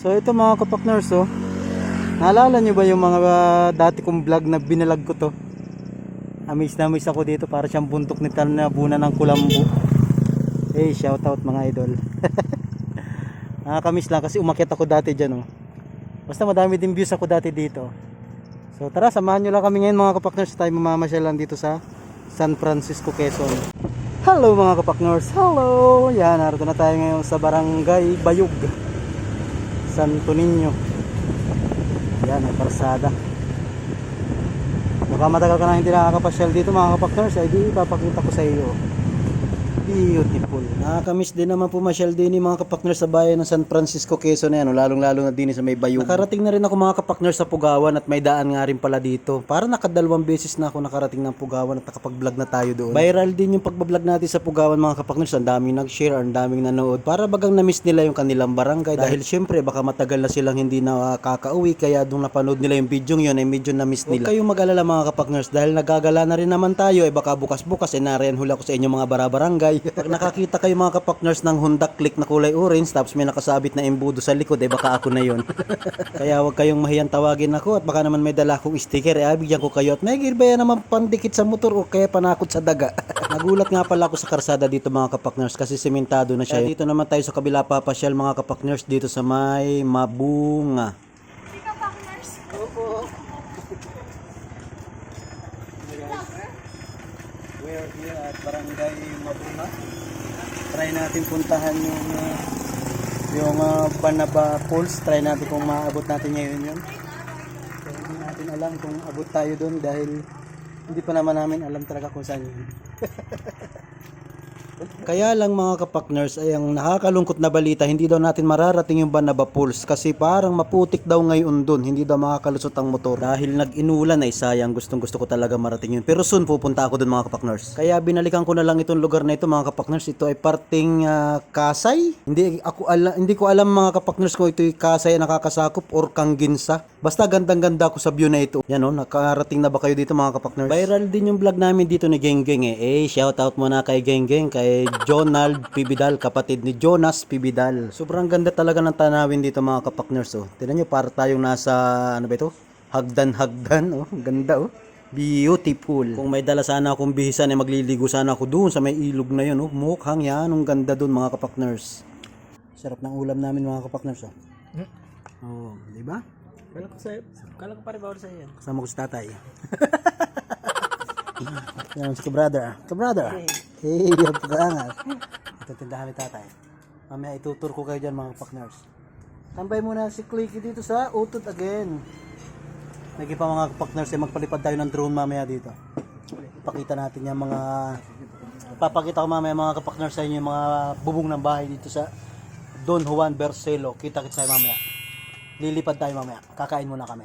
So ito mga kapakners, oh. Naalala nyo ba yung mga dati kong vlog na binalag ko to? Amaze na amaze ako dito, para siyang buntok ni Talnabuna ng kulambo. Hey, shout out mga idol. Nakakamiss lang kasi umakyat ako dati dyan, oh. Basta madami din views ako dati dito. So tara, samahan nyo lang kami ngayon mga kapakners. Tayo mamamasyal lang dito sa San Francisco, Quezon. Hello mga kapakners, hello! Yan, narito na tayo ngayon sa Barangay Bayug, Santo Niño. Yan, may parsada. Baka matagal ka na hindi nakakapasyal dito mga kapakners, ay di ipapakita ko sa iyo. Beautiful. Nakakamiss din naman pumasyal din yung mga kapakners sa bayan ng San Francisco, Quezon na yan, lalong lalo na din sa may Bayug. Nakarating na rin ako mga kapakners sa Pugawan at may daan nga rin pala dito. Para nakadalawang beses na ako nakarating ng Pugawan at nakapag-vlog na tayo doon. Viral din yung pagbablog natin sa Pugawan mga kapakners. Ang daming nag-share, ang daming nanood. Para bagang na-miss nila yung kanilang barangay. Dahil syempre baka matagal na silang hindi nakakauwi. Kaya nung napanood nila yung video yun ay medyo na-miss nila. Huwag kayong mag-alala mga kapakners. Dahil nagagala na rin naman tayo. Baka bukas-bukas nariyan hula ko sa inyo mga barabarangay. Pag nakakita kayo mga kapakners ng Honda Click na kulay orange tapos may nakasabit na embudo sa likod, baka ako na yon. Kaya huwag kayong mahiyang tawagin ako at baka naman may dala akong sticker, bigyan ko kayo at may girbaya naman pandikit sa motor o kaya panakot sa daga. Nagulat nga pala ako sa karsada dito mga kapakners kasi sementado na siya. Dito naman tayo sa kabila papasyal mga kapakners dito sa may Mabunga. Kapakners? Opo. We are here at Barangay Mabunga. Try natin puntahan yung Banaba Falls. Try natin kung maabot natin ngayon yun. So, hindi natin alam kung abot tayo doon dahil hindi pa naman namin alam talaga kung saan yun. Kaya lang mga kapakners, ay ang nakakalungkot na balita, hindi daw natin mararating yung Banaba Falls kasi parang maputik daw ngayon doon, hindi daw makakalusot ang motor. Dahil nag-inulan ay sayang, gustong gusto ko talaga marating yun. Pero soon pupunta ako doon mga kapakners. Kaya binalikan ko na lang itong lugar na ito mga kapakners. Ito ay parting Kasay. Hindi ko alam mga kapakners kung ito ay Kasay na nakakasakop or Kangginsa. Basta gandang-ganda ako sa view na ito. Yan o, nakarating na ba kayo dito mga kapakners? Viral din yung vlog namin dito ni Genggeng shout out muna kay Genggeng, kay Jonald Pibidal, kapatid ni Jonas Pibidal. Sobrang ganda talaga ng tanawin dito mga kapakners. Tingnan nyo, para tayong nasa, ano ba ito? Hagdan. Ganda Beautiful. Kung may dala sana akong bihisan magliligo sana ako doon sa may ilog na yun. Mukhang yan, ang ganda doon mga kapakners. Sarap ng ulam namin mga kapakners. Di ba? Kala ko pare bawal sa iyo. Kasama ko si tatay. Yan si brother. Hey, yan pag-aangat. Ito tindahan ni tatay. Mamaya itutur ko kayo dyan mga kapakners. Tambay muna si Clicky dito sa Utod again. Naging pa mga kapakners magpalipad tayo ng drone mamaya dito. Pakita natin yung mga papakita ko mamaya mga kapakners sa inyo yung mga bubong ng bahay dito sa Don Juan Bercelo. Kita-kits tayo mamaya. Lilipad tayo mamaya. Kakain muna kami.